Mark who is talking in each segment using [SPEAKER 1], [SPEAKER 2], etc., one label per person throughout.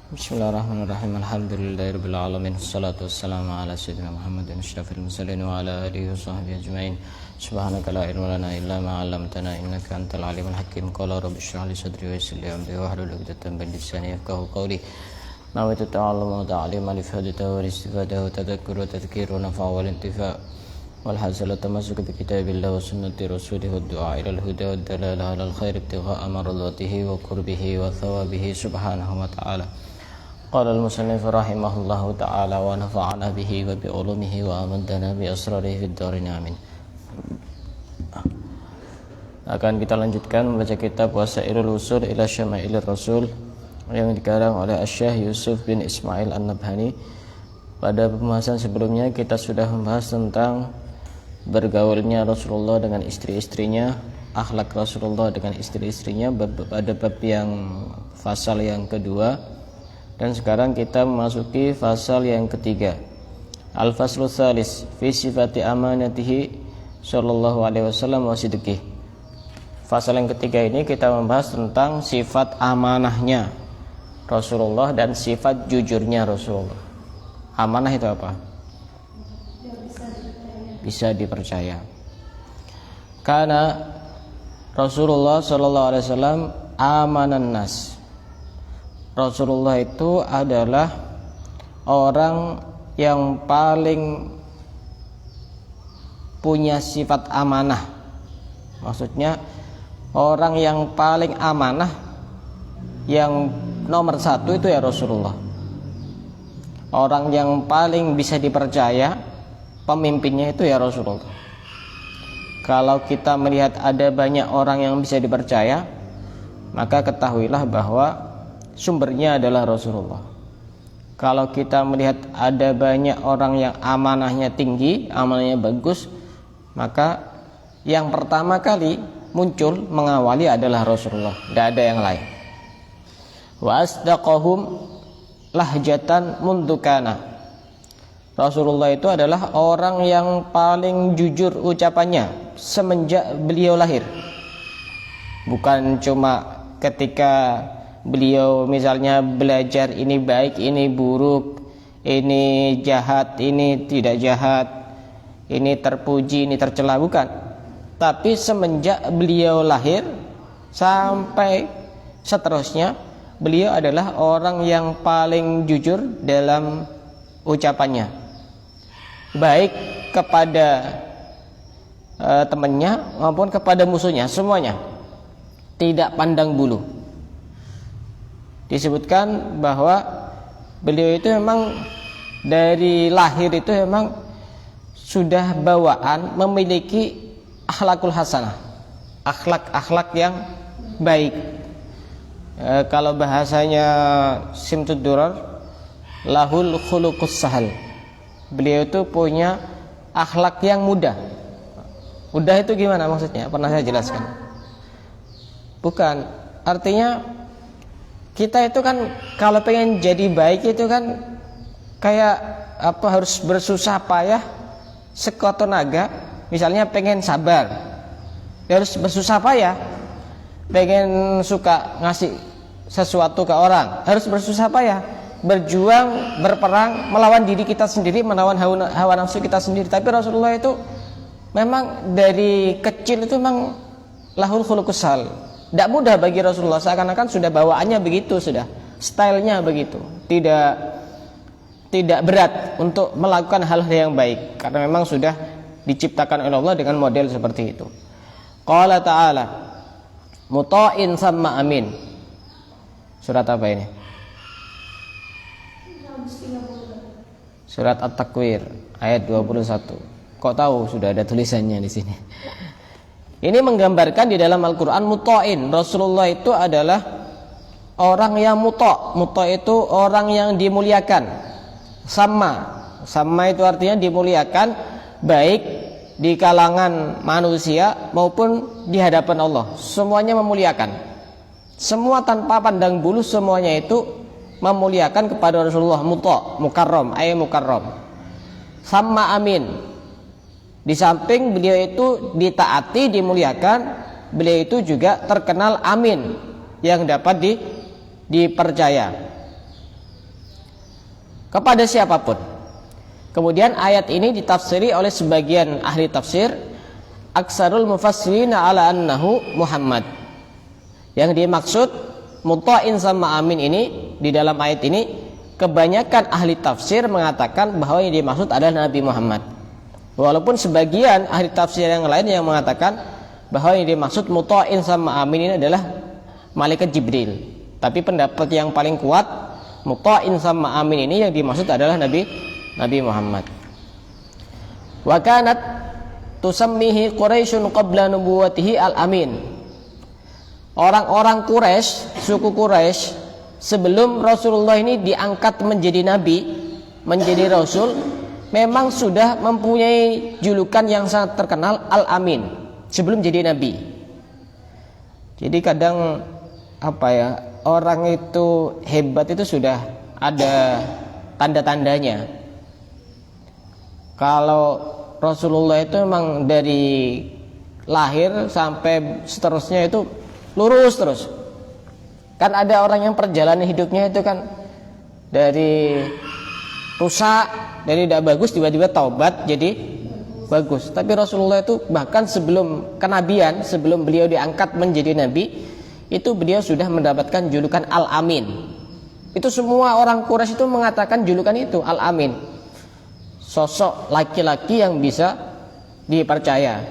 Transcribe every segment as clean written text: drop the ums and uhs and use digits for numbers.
[SPEAKER 1] Bismillahirrahmanirrahim. Alhamdulillahirabbil alamin. Wassalatu wassalamu ala sayyidina Muhammadin asyrafil mursalin wa ala alihi washabbihi ajmain. Subhanaka la ilma lana illa ma 'allamtana innaka antal alimul hakim. Qala rabbi shrah li sadri wa yassir li amri wahlul 'uqdatam min lisani yafqahu qawli. Nawaitu ta'alluma wa ta'lima li fadita wa istifadah wa tadhakkur wa tadhkir wa nafa' wal intifa' wal hasal tamasuk bi kitabillah wa sunnati rasulih wa du'a ila al huda wa dalalah ala al khair ibtigha'a mardatihi wa qurbihi wa thawabihi subhanahu wa ta'ala. Qala al-musannif rahimahullahu ta'ala wa nafa'ana bihi wa bi ulumihi wa amadana bi asrarihi fid dharin amin. Akan kita lanjutkan membaca kitab Wasailul Usul ila Syama'ilir Rasul yang dikarang oleh Asy-Syaikh Yusuf bin Ismail An-Nabhani. Pada pembahasan sebelumnya kita sudah membahas tentang bergaulnya Rasulullah dengan istri-istrinya, akhlak Rasulullah dengan istri-istrinya pada bab yang fasal yang kedua. Dan sekarang kita memasuki fasal yang ketiga. Al-faslu tsalis fi sifati amanatihi sallallahu alaihi wasallam wa sidqihi. Fasal yang ketiga ini kita membahas tentang sifat amanahnya Rasulullah dan sifat jujurnya Rasulullah. Amanah itu apa? Bisa dipercaya. Karena Rasulullah sallallahu alaihi wasallam amanan nas. Rasulullah itu adalah orang yang paling punya sifat amanah. Maksudnya orang yang paling amanah, yang nomor satu itu ya Rasulullah. Orang yang paling bisa dipercaya pemimpinnya itu ya Rasulullah. Kalau kita melihat ada banyak orang yang bisa dipercaya, maka ketahuilah bahwa sumbernya adalah Rasulullah. Kalau kita melihat ada banyak orang yang amanahnya tinggi, amanahnya bagus, maka yang pertama kali muncul mengawali adalah Rasulullah, tidak ada yang lain. Wa asdaqahum lahjatan mundukana. Rasulullah itu adalah orang yang paling jujur ucapannya semenjak beliau lahir. Bukan cuma ketika beliau misalnya belajar ini baik, ini buruk, ini jahat, ini tidak jahat, ini terpuji, ini tercela, bukan. Tapi semenjak beliau lahir sampai seterusnya, beliau adalah orang yang paling jujur dalam ucapannya, baik kepada temannya maupun kepada musuhnya, semuanya tidak pandang bulu. Disebutkan bahwa beliau itu memang dari lahir itu memang sudah bawaan memiliki akhlakul hasanah, akhlak yang baik. Kalau bahasanya Simtud Durar, lahul khuluqus sahal. Beliau itu punya akhlak yang mudah. Mudah itu gimana maksudnya? Pernah saya jelaskan? Bukan, artinya kita itu kan kalau pengen jadi baik itu kan kayak apa, harus bersusah payah sekuat tenaga. Misalnya pengen sabar, ya harus bersusah payah. Pengen suka ngasih sesuatu ke orang, harus bersusah payah, berjuang, berperang, melawan diri kita sendiri, melawan hawa nafsu kita sendiri. Tapi Rasulullah itu memang dari kecil itu memang lahul khuluqus sahal. Tidak mudah bagi Rasulullah, seakan-akan sudah bawaannya begitu, sudah stylenya begitu, tidak berat untuk melakukan hal-hal yang baik, karena memang sudah diciptakan oleh Allah dengan model seperti itu. Qala ta'ala muta'in sama amin. Surat apa ini? Surat At-Takwir ayat 21. Kok tahu sudah ada tulisannya di sini? Ini menggambarkan di dalam Al-Quran muta'in. Rasulullah itu adalah orang yang muta'. Muta' itu orang yang dimuliakan. Sama itu artinya dimuliakan, baik di kalangan manusia maupun di hadapan Allah. Semuanya memuliakan. Semua tanpa pandang bulu, semuanya itu memuliakan kepada Rasulullah. Muta', mukarram, mukarram. Sama amin. Di samping beliau itu ditaati, dimuliakan, beliau itu juga terkenal amin, yang dapat dipercaya. kepada siapapun. Kemudian ayat ini ditafsiri oleh sebagian ahli tafsir, aksarul mufassirina ala annahu Muhammad. Yang dimaksud mutta'in sama amin ini di dalam ayat ini, kebanyakan ahli tafsir mengatakan bahwa yang dimaksud adalah Nabi Muhammad. Walaupun sebagian ahli tafsir yang lain yang mengatakan bahwa yang dimaksud mutta'in sama amin ini adalah malaikat Jibril. Tapi pendapat yang paling kuat, mutta'in sama amin ini yang dimaksud adalah Nabi Muhammad. Wa kanat tusammihi Quraisyun qabla nubuwatihi al-amin. Orang-orang Quraisy, suku Quraisy, sebelum Rasulullah ini diangkat menjadi nabi, menjadi rasul, memang sudah mempunyai julukan yang sangat terkenal, al-amin, sebelum jadi nabi. Jadi kadang orang itu hebat itu sudah ada tanda-tandanya. Kalau Rasulullah itu memang dari lahir sampai seterusnya itu lurus terus. Kan ada orang yang perjalanan hidupnya itu kan dari rusak, dari tidak bagus tiba-tiba taubat jadi bagus. Tapi Rasulullah itu bahkan sebelum kenabian, sebelum beliau diangkat menjadi nabi, itu beliau sudah mendapatkan julukan Al-Amin. Itu semua orang Quraisy itu mengatakan julukan itu, Al-Amin. Sosok laki-laki yang bisa dipercaya.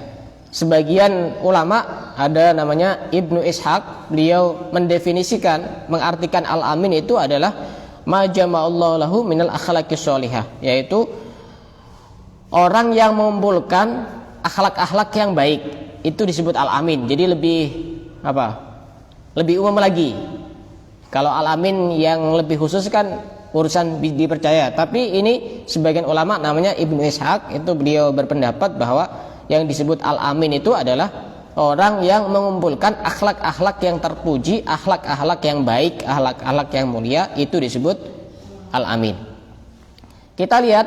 [SPEAKER 1] Sebagian ulama, ada namanya Ibnu Ishaq, beliau mendefinisikan, mengartikan Al-Amin itu adalah ma jama'allahu lahu minal akhlaqis sholihah, yaitu orang yang mengumpulkan akhlak-akhlak yang baik, itu disebut Al-Amin. Jadi lebih umum lagi. Kalau Al-Amin yang lebih khusus kan urusan dipercaya. Tapi ini sebagian ulama namanya Ibnu Ishaq, itu beliau berpendapat bahwa yang disebut Al-Amin itu adalah orang yang mengumpulkan akhlak-akhlak yang terpuji, akhlak-akhlak yang baik, akhlak-akhlak yang mulia, itu disebut Al-Amin. Kita lihat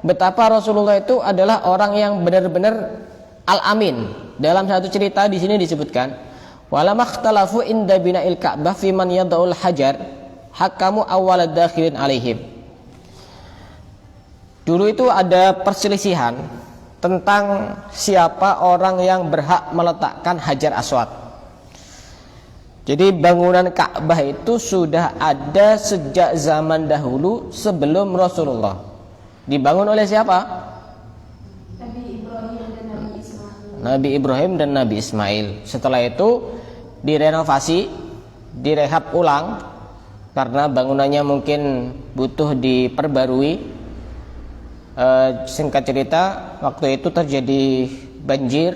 [SPEAKER 1] betapa Rasulullah itu adalah orang yang benar-benar Al-Amin. Dalam satu cerita di sini disebutkan, walamakhtalafu inda bina'il Ka'bah fi man yad'ul hajar hakamu awwalad dakhilin alaihim. Dulu itu ada perselisihan tentang siapa orang yang berhak meletakkan Hajar Aswad. Jadi bangunan Ka'bah itu sudah ada sejak zaman dahulu sebelum Rasulullah. Dibangun oleh siapa? Nabi Ibrahim dan Nabi Ismail. Setelah itu direnovasi, direhab ulang karena bangunannya mungkin butuh diperbarui. Singkat cerita, waktu itu terjadi banjir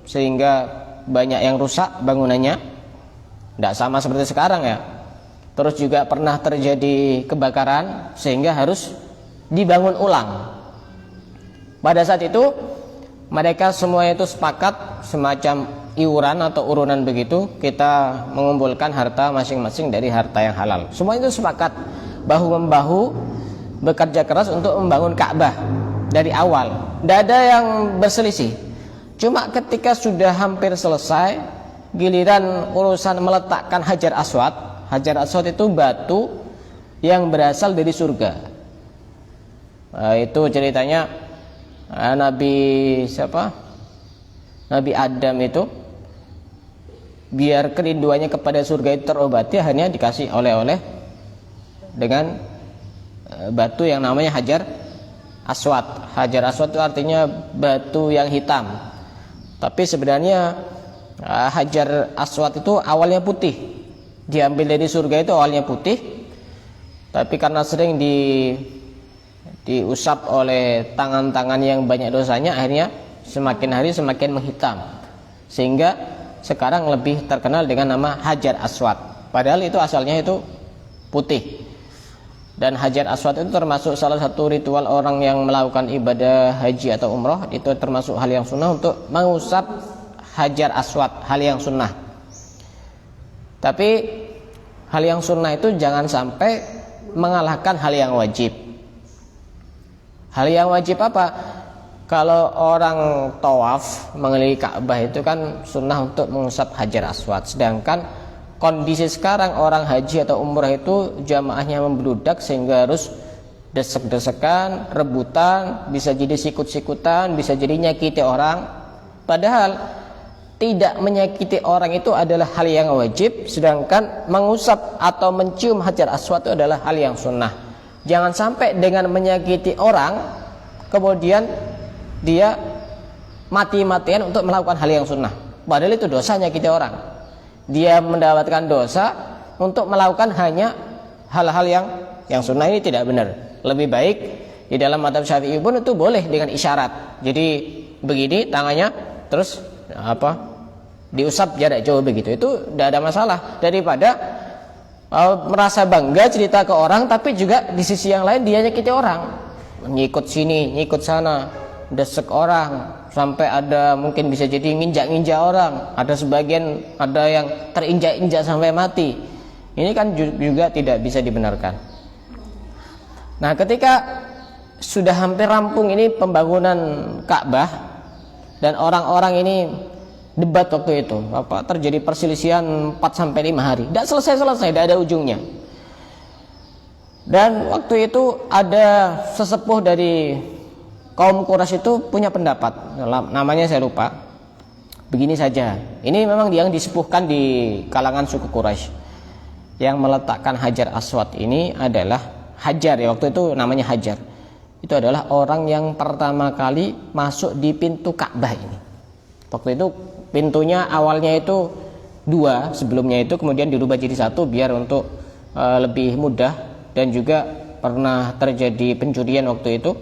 [SPEAKER 1] sehingga banyak yang rusak bangunannya. Tidak sama seperti sekarang ya. Terus juga pernah terjadi kebakaran sehingga harus dibangun ulang. Pada saat itu mereka semua itu sepakat semacam iuran atau urunan begitu, kita mengumpulkan harta masing-masing dari harta yang halal. Semua itu sepakat bahu-membahu bekerja keras untuk membangun Ka'bah dari awal. Tidak ada yang berselisih. Cuma ketika sudah hampir selesai, giliran urusan meletakkan Hajar Aswad. Hajar Aswad itu batu yang berasal dari surga. Itu ceritanya Nabi Adam itu biar kerinduannya kepada surga itu terobati, akhirnya dikasih oleh-oleh dengan batu yang namanya Hajar Aswad. Hajar Aswad itu artinya batu yang hitam. Tapi sebenarnya Hajar Aswad itu awalnya putih. Diambil dari surga itu awalnya putih. Tapi karena sering diusap oleh tangan-tangan yang banyak dosanya, akhirnya semakin hari semakin menghitam. Sehingga sekarang lebih terkenal dengan nama Hajar Aswad. Padahal itu asalnya itu putih. Dan Hajar Aswad itu termasuk salah satu ritual orang yang melakukan ibadah haji atau umroh. Itu termasuk hal yang sunnah untuk mengusap Hajar Aswad, hal yang sunnah. Tapi hal yang sunnah itu jangan sampai mengalahkan hal yang wajib. Hal yang wajib apa? Kalau orang tawaf mengelilingi Ka'bah itu kan sunnah untuk mengusap Hajar Aswad. Sedangkan kondisi sekarang orang haji atau umrah itu jamaahnya membludak sehingga harus desek-desekan, rebutan, bisa jadi sikut-sikutan, bisa jadi nyakiti orang. Padahal tidak menyakiti orang itu adalah hal yang wajib, sedangkan mengusap atau mencium hajar aswad itu adalah hal yang sunnah. Jangan sampai dengan menyakiti orang kemudian dia mati-matian untuk melakukan hal yang sunnah, padahal itu dosa nyakiti orang. Dia mendapatkan dosa untuk melakukan hanya hal-hal yang sunnah. Ini tidak benar. Lebih baik di dalam mazhab Syafi'i pun itu boleh dengan isyarat. Jadi begini tangannya, terus diusap jarak jauh begitu, itu tidak ada masalah, daripada merasa bangga cerita ke orang tapi juga di sisi yang lain dia nyakiti orang, nyikut sini nyikut sana, desek orang, sampai ada mungkin bisa jadi nginjak-nginjak orang, ada sebagian ada yang terinjak-injak sampai mati. Ini kan juga tidak bisa dibenarkan. Nah, ketika sudah hampir rampung ini pembangunan Ka'bah dan orang-orang ini debat waktu itu, terjadi perselisihan 4-5 hari, tidak selesai-selesai, tidak ada ujungnya. Dan waktu itu ada sesepuh dari kaum Quraisy itu punya pendapat, namanya saya lupa. Begini saja, ini memang yang disepuhkan di kalangan suku Quraisy. Yang meletakkan Hajar Aswad ini adalah Hajar, ya waktu itu namanya Hajar. Itu adalah orang yang pertama kali masuk di pintu Ka'bah ini. Waktu itu pintunya awalnya itu 2, sebelumnya itu kemudian dirubah jadi 1 biar untuk lebih mudah, dan juga pernah terjadi pencurian waktu itu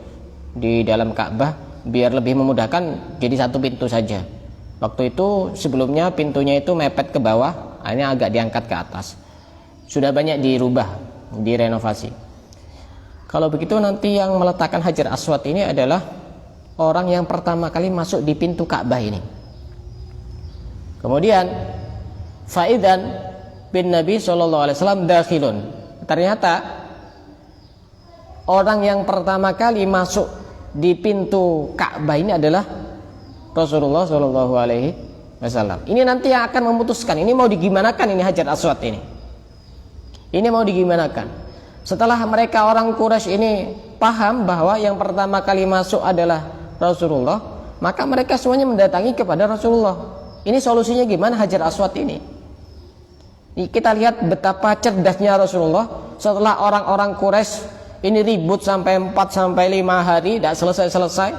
[SPEAKER 1] di dalam Ka'bah, biar lebih memudahkan jadi 1 pintu saja. Waktu itu sebelumnya pintunya itu mepet ke bawah, akhirnya agak diangkat ke atas. Sudah banyak dirubah, direnovasi. Kalau begitu nanti yang meletakkan Hajar Aswad ini adalah orang yang pertama kali masuk di pintu Ka'bah ini. Kemudian Faidan bin Nabi SAW dakhilun. Ternyata orang yang pertama kali masuk di pintu Ka'bah ini adalah Rasulullah SAW. Ini nanti yang akan memutuskan ini mau digimanakan ini Hajar Aswad ini. Ini mau digimanakan. Setelah mereka orang Quraisy ini paham bahwa yang pertama kali masuk adalah Rasulullah, maka mereka semuanya mendatangi kepada Rasulullah. Ini solusinya gimana Hajar Aswad ini? Kita lihat betapa cerdasnya Rasulullah. Setelah orang-orang Quraisy ini ribut sampai 4-5 hari tidak selesai-selesai,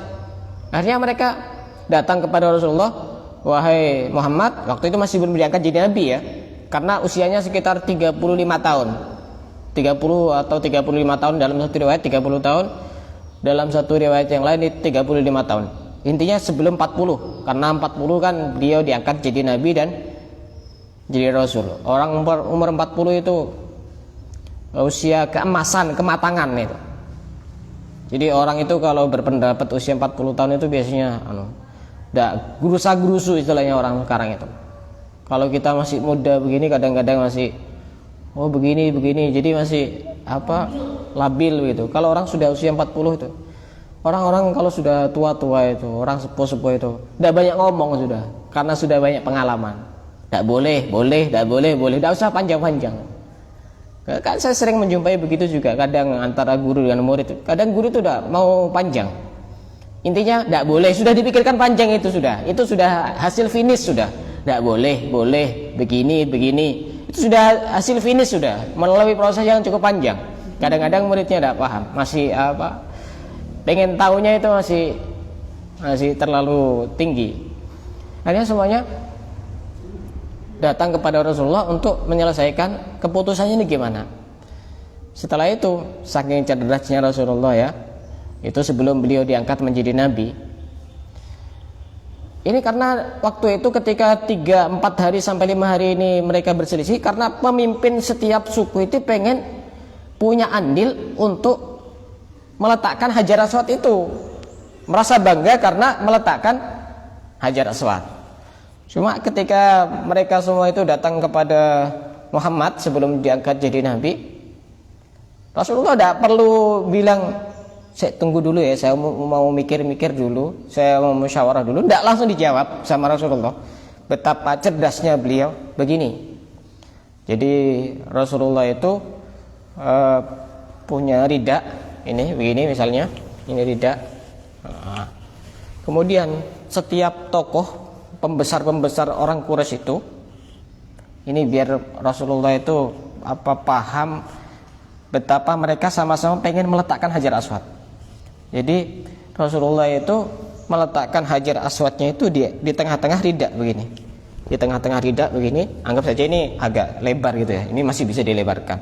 [SPEAKER 1] akhirnya mereka datang kepada Rasulullah. Wahai Muhammad, waktu itu masih belum diangkat jadi nabi ya, karena usianya sekitar 35 tahun. 30 atau 35 tahun dalam satu riwayat, 30 tahun dalam satu riwayat yang lain, 35 tahun. Intinya sebelum 40, karena 40 kan beliau diangkat jadi nabi dan jadi rasul. Orang umur 40 itu usia keemasan, kematangan itu. Jadi orang itu kalau berpendapat usia 40 tahun itu biasanya enggak gerusa-gerusu istilahnya orang sekarang itu. Kalau kita masih muda begini kadang-kadang masih begini, jadi masih labil gitu. Kalau orang sudah usia 40 itu, orang-orang kalau sudah tua-tua itu, orang sepuh-sepuh itu udah banyak ngomong sudah, karena sudah banyak pengalaman. Tidak boleh, tidak usah panjang-panjang. Kan saya sering menjumpai begitu juga, kadang antara guru dengan murid. Kadang guru itu udah mau panjang, intinya tidak boleh, sudah dipikirkan panjang, itu sudah hasil finish sudah. Tidak boleh, begini, itu sudah hasil finish, sudah melalui proses yang cukup panjang. Kadang-kadang muridnya tidak paham, masih pengen tahunya itu masih terlalu tinggi. Akhirnya semuanya datang kepada Rasulullah untuk menyelesaikan keputusannya ini gimana. Setelah itu saking cerdasnya Rasulullah ya, itu sebelum beliau diangkat menjadi nabi. Ini karena waktu itu ketika 3-4 hari sampai 5 hari ini mereka berselisih, karena pemimpin setiap suku itu pengen punya andil untuk meletakkan Hajar Aswad itu, merasa bangga karena meletakkan Hajar Aswad. Cuma ketika mereka semua itu datang kepada Muhammad sebelum diangkat jadi nabi, Rasulullah tidak perlu bilang, saya tunggu dulu ya, saya mau mikir-mikir dulu, saya mau musyawarah dulu. Tidak langsung dijawab sama Rasulullah. Betapa cerdasnya beliau. Begini, jadi Rasulullah itu punya rida ini begini misalnya, ini rida. Nah, kemudian setiap tokoh pembesar orang Quraisy itu, ini biar Rasulullah itu paham betapa mereka sama-sama pengen meletakkan Hajar Aswad. Jadi Rasulullah itu meletakkan Hajar Aswadnya itu di tengah-tengah rida begini. Di tengah-tengah rida begini, anggap saja ini agak lebar gitu ya. Ini masih bisa dilebarkan.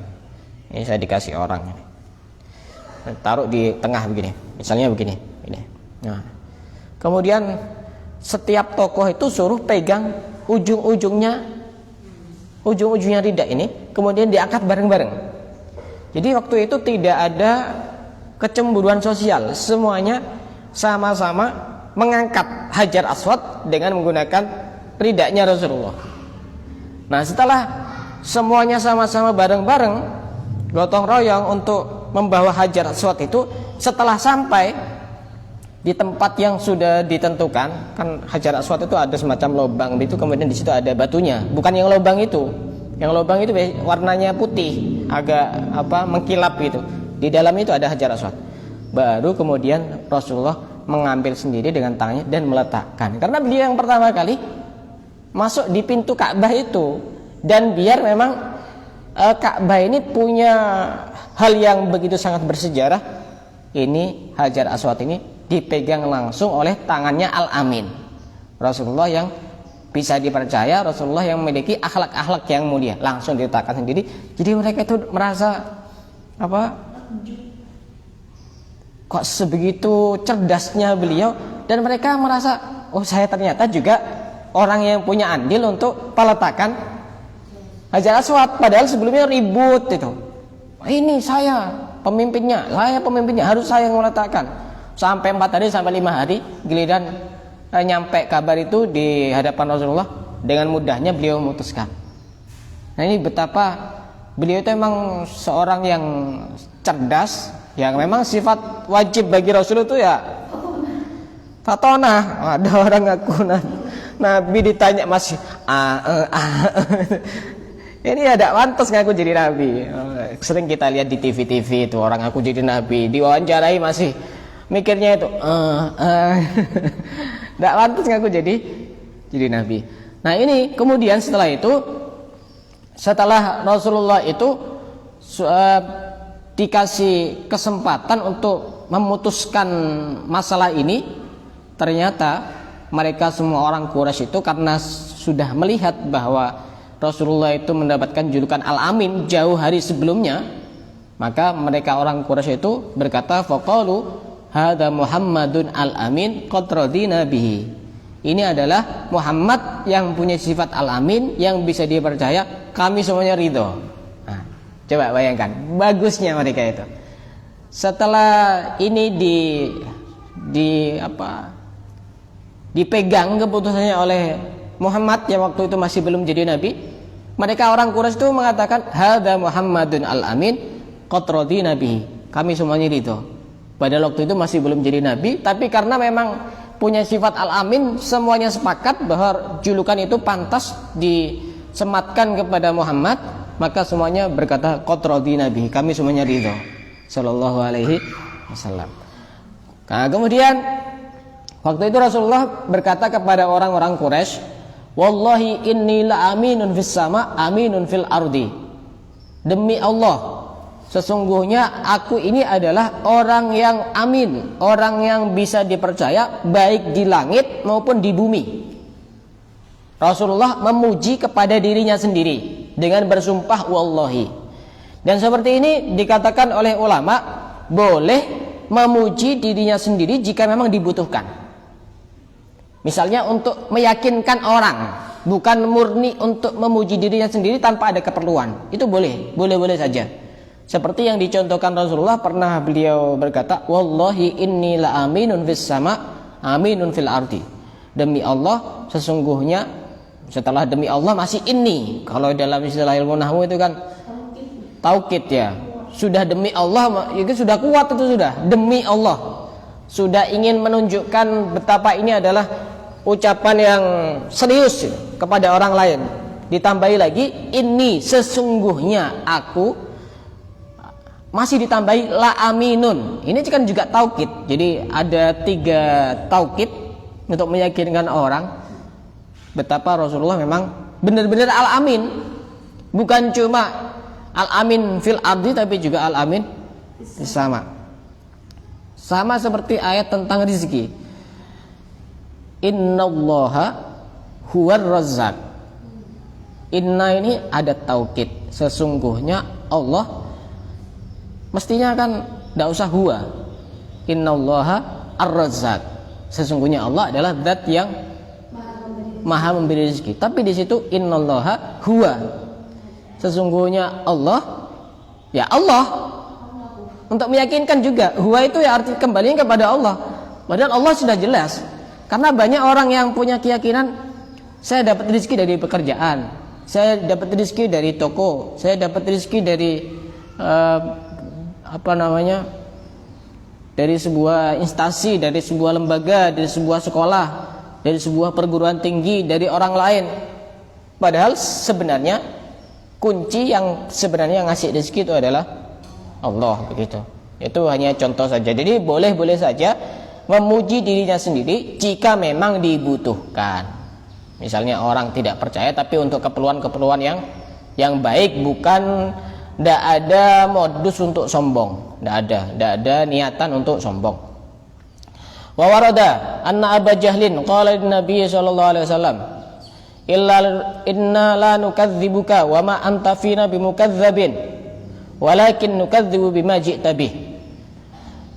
[SPEAKER 1] Ini saya dikasih orang ini. Taruh di tengah begini. Misalnya begini, ini. Nah. Kemudian setiap tokoh itu suruh pegang ujung-ujungnya rida ini, kemudian diangkat bareng-bareng. Jadi waktu itu tidak ada kecemburuan sosial, semuanya sama-sama mengangkat Hajar Aswad dengan menggunakan ridanya Rasulullah. Nah, setelah semuanya sama-sama bareng-bareng gotong royong untuk membawa Hajar Aswad itu, setelah sampai di tempat yang sudah ditentukan, kan Hajar Aswad itu ada semacam lubang itu, kemudian di situ ada batunya. Bukan yang lubang itu. Yang lubang itu warnanya putih, agak mengkilap gitu. Di dalam itu ada Hajar Aswad. Baru kemudian Rasulullah mengambil sendiri dengan tangannya dan meletakkan. Karena beliau yang pertama kali masuk di pintu Ka'bah itu, dan biar memang Ka'bah ini punya hal yang begitu sangat bersejarah. Ini Hajar Aswad ini dipegang langsung oleh tangannya Al-Amin, Rasulullah yang bisa dipercaya, Rasulullah yang memiliki akhlak-akhlak yang mulia, langsung diletakkan sendiri. Jadi mereka itu merasa kok sebegitu cerdasnya beliau, dan mereka merasa, oh saya ternyata juga orang yang punya andil untuk peletakan Hajar Aswad, padahal sebelumnya ribut itu. Ini saya pemimpinnya, harus saya yang meletakkan. Sampai 4 hari sampai 5 hari giliran nyampe kabar itu di hadapan Rasulullah, dengan mudahnya beliau memutuskan. Nah, ini betapa beliau itu memang seorang yang cerdas, yang memang sifat wajib bagi Rasul itu ya fatonah. Ada orang ngaku Nabi ditanya masih ini ada pantas ngaku jadi Nabi. Sering kita lihat di TV-TV itu orang ngaku jadi Nabi, diwawancarai masih mikirnya itu tidak pantas ngaku jadi Nabi. Nah, ini kemudian setelah Rasulullah itu dikasih kesempatan untuk memutuskan masalah ini, ternyata mereka semua orang Quraisy itu karena sudah melihat bahwa Rasulullah itu mendapatkan julukan Al-Amin jauh hari sebelumnya, maka mereka orang Quraisy itu berkata, faqalu hadza Muhammadun Al-Amin qad radina bihi. Ini adalah Muhammad yang punya sifat Al-Amin, yang bisa dipercaya, kami semuanya ridho. Nah, coba bayangkan bagusnya mereka itu. Setelah ini dipegang keputusannya oleh Muhammad yang waktu itu masih belum jadi nabi, mereka orang Quraisy itu mengatakan hadza Muhammadun Al-Amin qad radina bihi. Kami semuanya ridho. Padahal waktu itu masih belum jadi nabi, tapi karena memang punya sifat Al-Amin, semuanya sepakat bahwa julukan itu pantas disematkan kepada Muhammad, maka semuanya berkata qad radina bihi, kami semuanya ridho. Sallallahu alaihi wasallam. Nah, kemudian waktu itu Rasulullah berkata kepada orang-orang Quraisy, wallahi inni la aminun fis sama aminun fil ardi. Demi Allah, sesungguhnya aku ini adalah orang yang amin, orang yang bisa dipercaya baik di langit maupun di bumi. Rasulullah memuji kepada dirinya sendiri dengan bersumpah wallahi. Dan seperti ini dikatakan oleh ulama, boleh memuji dirinya sendiri jika memang dibutuhkan. Misalnya untuk meyakinkan orang, bukan murni untuk memuji dirinya sendiri tanpa ada keperluan. Itu boleh saja. Seperti yang dicontohkan Rasulullah, pernah beliau berkata, wallahi inni la aminun fis sama aminun fil ardi. Demi Allah, sesungguhnya, setelah demi Allah masih inni. Kalau dalam istilah ilmu nahwu itu kan taukid ya. Sudah demi Allah, itu sudah kuat, itu sudah demi Allah. Sudah ingin menunjukkan betapa ini adalah ucapan yang serius kepada orang lain. Ditambahi lagi, ini sesungguhnya aku masih ditambahi la aminun. Ini kan juga taukid. Jadi ada 3 taukid untuk meyakinkan orang betapa Rasulullah memang benar-benar al-amin. Bukan cuma al-amin fil ardi, tapi juga al-amin di sama. Sama seperti ayat tentang rizki. Innallaha huwar razzaq. Inna ini ada taukid. Sesungguhnya Allah, mestinya kan tidak usah huwa. Innallaha ar-razzaq. Sesungguhnya Allah adalah zat yang maha memberi rezeki. Tapi di situ innallaha huwa. Sesungguhnya Allah, ya Allah. Untuk meyakinkan juga, huwa itu ya arti kembalinya kepada Allah. Padahal Allah sudah jelas. Karena banyak orang yang punya keyakinan, saya dapat rezeki dari pekerjaan, saya dapat rezeki dari toko, saya dapat rezeki dari dari sebuah instansi, dari sebuah lembaga, dari sebuah sekolah, dari sebuah perguruan tinggi, dari orang lain. Padahal sebenarnya kunci yang sebenarnya ngasih rezeki itu adalah Allah, begitu. Itu hanya contoh saja. Jadi boleh-boleh saja memuji dirinya sendiri jika memang dibutuhkan. Misalnya orang tidak percaya tapi untuk keperluan-keperluan yang baik, bukan tidak ada modus untuk sombong, tidak ada niatan untuk sombong. Wa warada anna Aba Jahlin qala lin-nabiy sallallahu alaihi wasallam illa inna la nukadzibuka wa ma anta fina bimukadzabin walakin nukadzibu bima ji'ta bih.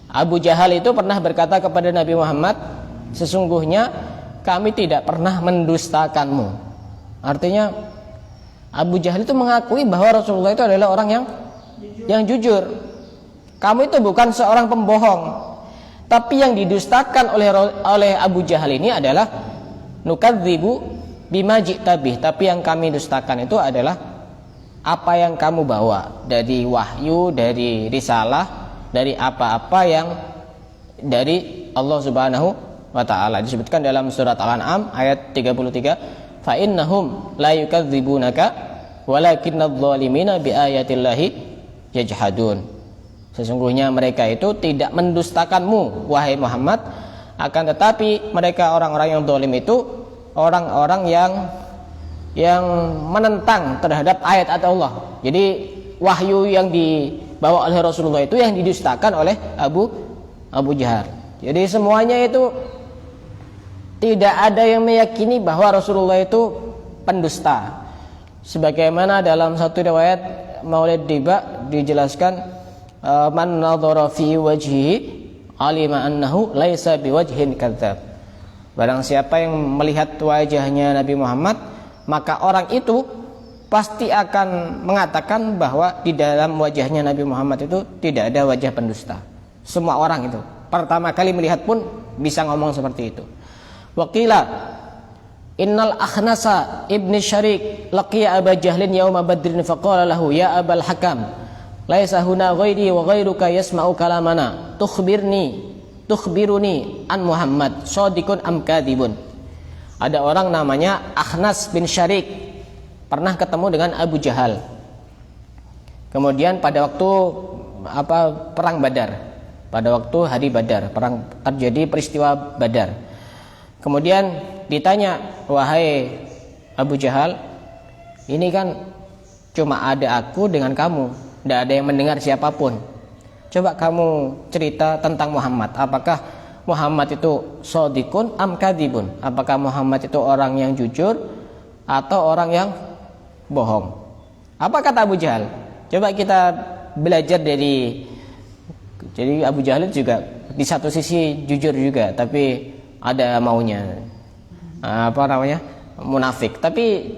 [SPEAKER 1] Abu Jahal itu pernah berkata kepada Nabi Muhammad, sesungguhnya kami tidak pernah mendustakanmu. Artinya Abu Jahal itu mengakui bahwa Rasulullah itu adalah orang yang jujur. Kamu itu bukan seorang pembohong. Tapi yang didustakan oleh Abu Jahal ini adalah nukadzibu bima ji'ta bih. Tapi yang kami dustakan itu adalah apa yang kamu bawa dari wahyu, dari risalah, dari apa-apa yang dari Allah Subhanahu wa taala. Disebutkan dalam surat Al-An'am ayat 33, fa innahum la yukadzibunaka walakinnadz zalimina biayatillahi yajhadun. Sesungguhnya mereka itu tidak mendustakanmu wahai Muhammad, akan tetapi mereka orang-orang yang zalim itu orang-orang yang menentang terhadap ayat Allah. Jadi wahyu yang dibawa oleh Rasulullah itu yang didustakan oleh Abu Jahal. Jadi semuanya itu tidak ada yang meyakini bahwa Rasulullah itu pendusta. Sebagaimana dalam satu riwayat Maulid Diba dijelaskan, man nadhara fi wajhihi alima annahu laisa biwajhin kadzdzab. Barang siapa yang melihat wajahnya Nabi Muhammad, maka orang itu pasti akan mengatakan bahwa di dalam wajahnya Nabi Muhammad itu tidak ada wajah pendusta. Semua orang itu pertama kali melihat pun bisa ngomong seperti itu. Waqila innal Akhnasa ibni Syarik laqiya Aba Jahlin yauma Badrin faqala lahu ya Abal Hakam laisa huna ghairi wa ghairuka yasma'u kalamana tukhbiruni an Muhammad shadiqun am kadhibun. Ada orang namanya Akhnas bin Syarik pernah ketemu dengan Abu Jahal. Kemudian pada waktu perang Badar, pada waktu hari Badar, terjadi peristiwa Badar. Kemudian ditanya, wahai Abu Jahal, ini kan cuma ada aku dengan kamu, tidak ada yang mendengar siapapun. Coba kamu cerita tentang Muhammad. Apakah Muhammad itu shadiqun am kadzibun? Apakah Muhammad itu orang yang jujur atau orang yang bohong? Apa kata Abu Jahal? Coba kita belajar dari. Jadi Abu Jahal juga di satu sisi jujur juga, tapi ada maunya, munafik. Tapi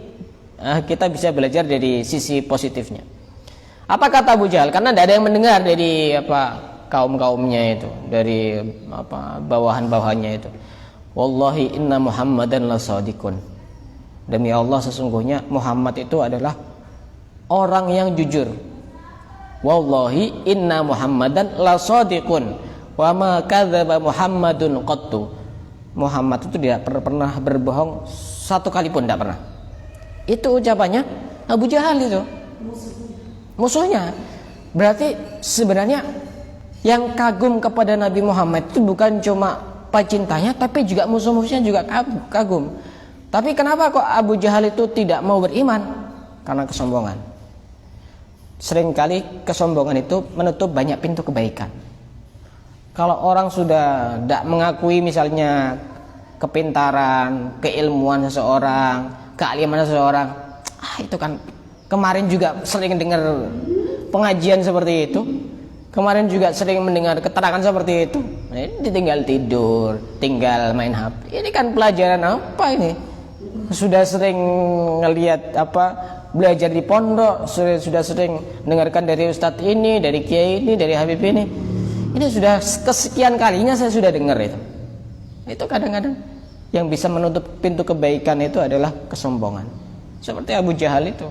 [SPEAKER 1] kita bisa belajar dari sisi positifnya. Apa kata Abu Jahal? Karena tidak ada yang mendengar dari kaum-kaumnya itu, dari bawahan-bawahannya itu. Wallahi inna Muhammadan lasadiqun. Demi Allah sesungguhnya Muhammad itu adalah orang yang jujur. Wallahi inna Muhammadan lasadiqun wa ma kadzaba Muhammadun qattu. Muhammad itu tidak pernah berbohong satu kali pun, tidak pernah. Itu ucapannya Abu Jahal itu, musuhnya. Berarti sebenarnya yang kagum kepada Nabi Muhammad itu bukan cuma pecintanya, tapi juga musuh-musuhnya juga kagum. Tapi kenapa kok Abu Jahal itu tidak mau beriman? Karena kesombongan. Seringkali kesombongan itu menutup banyak pintu kebaikan. Kalau orang sudah tidak mengakui misalnya kepintaran, keilmuan seseorang, kealiman seseorang, itu kan kemarin juga sering dengar pengajian seperti itu, kemarin juga sering mendengar keterangan seperti itu. Ini tinggal tidur, tinggal main HP. Ini kan pelajaran apa ini? Sudah sering ngelihat belajar di pondok, sudah sering dengarkan dari ustadz ini, dari kiai ini, dari habib ini. Ini sudah kesekian kalinya saya sudah dengar itu. Itu kadang-kadang yang bisa menutup pintu kebaikan itu adalah kesombongan. Seperti Abu Jahal itu.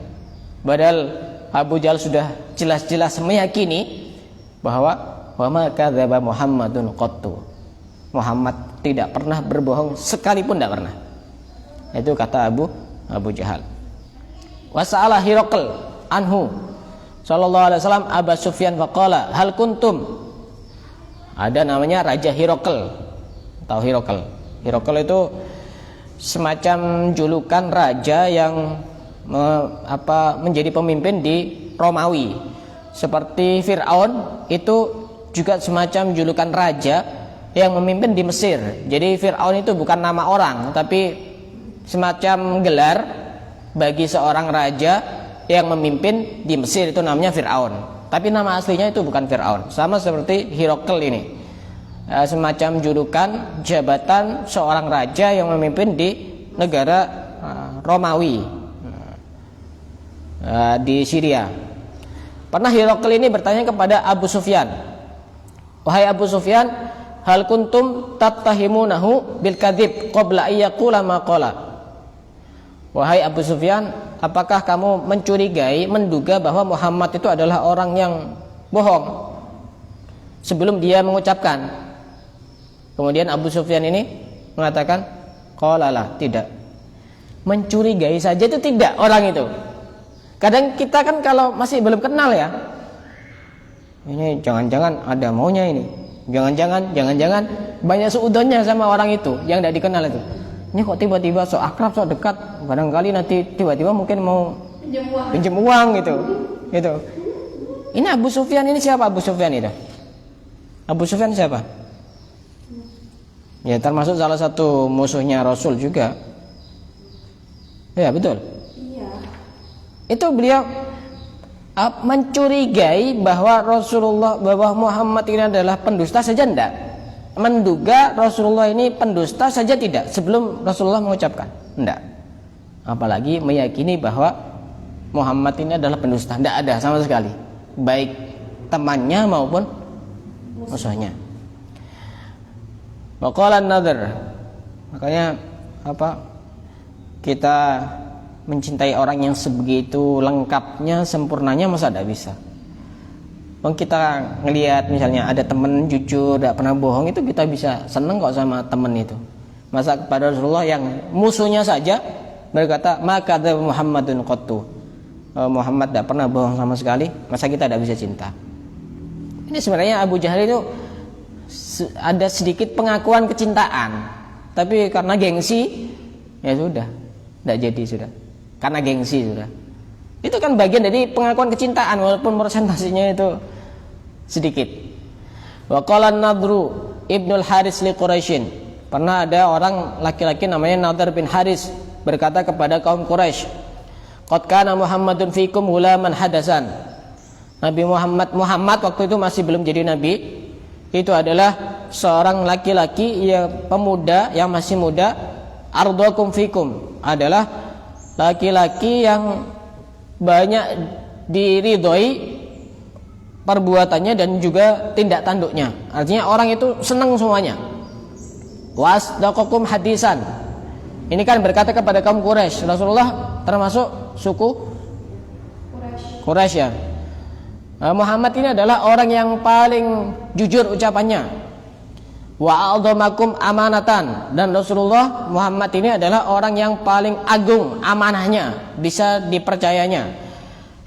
[SPEAKER 1] Padahal Abu Jahal sudah jelas-jelas meyakini bahwa wa ma kadzaba Muhammadun qattu. Muhammad tidak pernah berbohong sekalipun, tidak pernah. Itu kata Abu Jahal. Wa sa'ala Hiraql anhu sallallahu alaihi wasallam Abu Sufyan faqala hal kuntum. Ada namanya Raja Hiraql. Tahu Hiraql? Hiraql itu semacam julukan raja yang menjadi pemimpin di Romawi. Seperti Fir'aun itu juga semacam julukan raja yang memimpin di Mesir. Jadi Fir'aun itu bukan nama orang, tapi semacam gelar bagi seorang raja yang memimpin di Mesir, itu namanya Fir'aun. Tapi nama aslinya itu bukan Fir'aun. Sama seperti Hiraql ini, semacam julukan jabatan seorang raja yang memimpin di negara Romawi di Syria. Pernah Hiraql ini bertanya kepada Abu Sufyan, wahai Abu Sufyan, hal kuntum tattahimunahu bil kadzib qabla ayyaqula ma qala. Wahai Abu Sufyan, apakah kamu mencurigai, menduga bahwa Muhammad itu adalah orang yang bohong sebelum dia mengucapkan? Kemudian Abu Sufyan ini mengatakan, qala la, tidak. Mencurigai saja itu tidak orang itu. Kadang kita kan kalau masih belum kenal ya, ini jangan-jangan ada maunya ini, jangan-jangan banyak suudonnya sama orang itu yang tidak dikenal itu. Ini kok tiba-tiba so akrab, so dekat, barangkali nanti tiba-tiba mungkin mau pinjam uang gitu. Ini Abu Sufyan ini siapa? Abu Sufyan itu? Abu Sufyan siapa? Ya termasuk salah satu musuhnya Rasul juga. Ya betul. Iya. Itu beliau mencurigai bahwa bahwa Muhammad ini adalah pendusta saja enggak? Menduga Rasulullah ini pendusta saja tidak sebelum Rasulullah mengucapkan? Enggak. Apalagi meyakini bahwa Muhammad ini adalah pendusta. Enggak ada sama sekali, baik temannya maupun musuhnya. Waqala an-nadhr. Makanya kita mencintai orang yang sebegitu lengkapnya, sempurnanya, masa tidak bisa? Kita ngelihat misalnya ada teman jujur, tidak pernah bohong, itu kita bisa seneng kok sama teman itu. Masa kepada Rasulullah yang musuhnya saja berkata maka Muhammadun qattu, Muhammad tidak pernah bohong sama sekali, masa kita tidak bisa cinta? Ini sebenarnya Abu Jahal itu ada sedikit pengakuan kecintaan, tapi karena gengsi ya sudah, tidak jadi sudah, karena gengsi sudah. Itu kan bagian dari pengakuan kecintaan walaupun persentasenya itu sedikit. Wa qala an-Nadru Ibnul Haris li Quraisyin. Pernah ada orang laki-laki namanya Nadhr bin Haris berkata kepada kaum Quraisy, "Qad kana Muhammadun fikum ghulaman hadasan." Nabi Muhammad waktu itu masih belum jadi nabi. Itu adalah seorang laki-laki yang pemuda, yang masih muda. Ardhakum fikum, adalah laki-laki yang banyak diridhoi perbuatannya dan juga tindak tanduknya. Artinya orang itu senang semuanya. Wasdaqakum hadisan. Ini kan berkata kepada kaum Quraisy. Rasulullah termasuk suku Quraisy ya. Muhammad ini adalah orang yang paling jujur ucapannya. Wa a'dhamakum amanatan, dan Rasulullah Muhammad ini adalah orang yang paling agung amanahnya, bisa dipercayanya.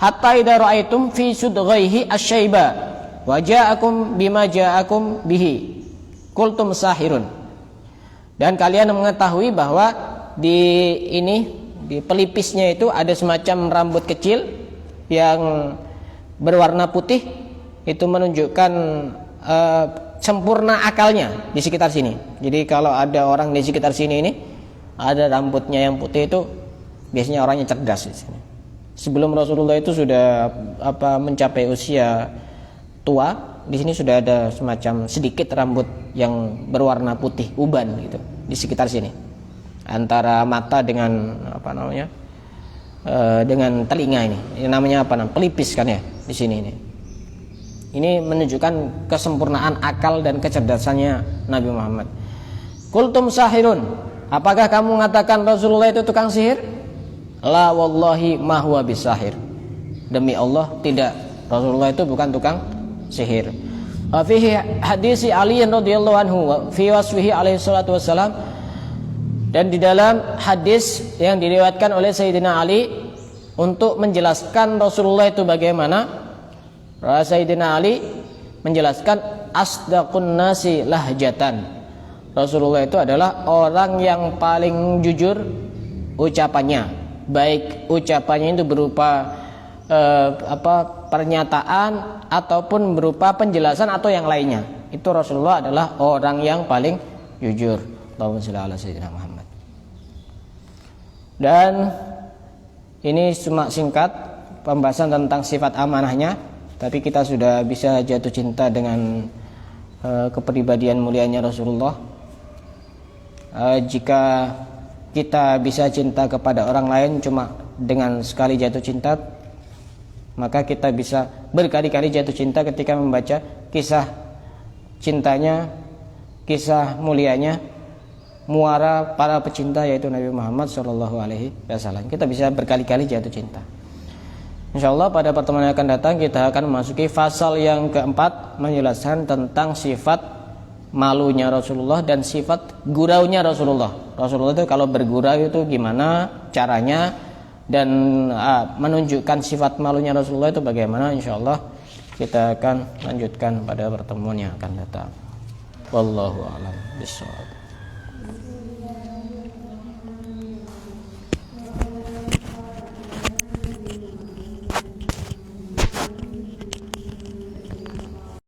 [SPEAKER 1] hatta idza ra'aitum fi sudghaihi asyaiba wa ja'akum bima ja'akum bihi qultum sahirun. Dan kalian mengetahui bahwa di pelipisnya itu ada semacam rambut kecil yang berwarna putih, itu menunjukkan sempurna akalnya di sekitar sini. Jadi kalau ada orang di sekitar sini ini ada rambutnya yang putih, itu biasanya orangnya cerdas di sini. Sebelum Rasulullah itu sudah mencapai usia tua, di sini sudah ada semacam sedikit rambut yang berwarna putih uban gitu di sekitar sini, antara mata dengan dengan telinga ini namanya pelipis kan ya di sini ini. Ini menunjukkan kesempurnaan akal dan kecerdasannya Nabi Muhammad. Qultum sahirun, apakah kamu mengatakan Rasulullah itu tukang sihir? La wallahi ma huwa bisahir. Demi Allah tidak, Rasulullah itu bukan tukang sihir. Fihi hadisi Ali radhiyallahu anhu fi wasfihi alaihi salatu wassalam. Dan di dalam hadis yang diriwayatkan oleh Sayyidina Ali untuk menjelaskan Rasulullah itu bagaimana, Sayyidina Ali menjelaskan asdaqun nasi lahjatan. Rasulullah itu adalah orang yang paling jujur ucapannya, baik ucapannya itu berupa pernyataan ataupun berupa penjelasan atau yang lainnya. Itu Rasulullah adalah orang yang paling jujur. Allahumma shalli ala sayyidina Muhammad. Dan ini cuma singkat pembahasan tentang sifat amanahnya, tapi kita sudah bisa jatuh cinta dengan kepribadian mulianya Rasulullah. Jika kita bisa cinta kepada orang lain cuma dengan sekali jatuh cinta, maka kita bisa berkali-kali jatuh cinta ketika membaca kisah cintanya, kisah mulianya, muara para pecinta yaitu Nabi Muhammad SAW. Kita bisa berkali-kali jatuh cinta. InsyaAllah pada pertemuan yang akan datang kita akan memasuki fasal yang keempat, menjelaskan tentang sifat malunya Rasulullah dan sifat guraunya Rasulullah. Rasulullah itu kalau bergurau itu gimana caranya, dan menunjukkan sifat malunya Rasulullah itu bagaimana. InsyaAllah kita akan lanjutkan pada pertemuan yang akan datang. Wallahu a'lam bishawab.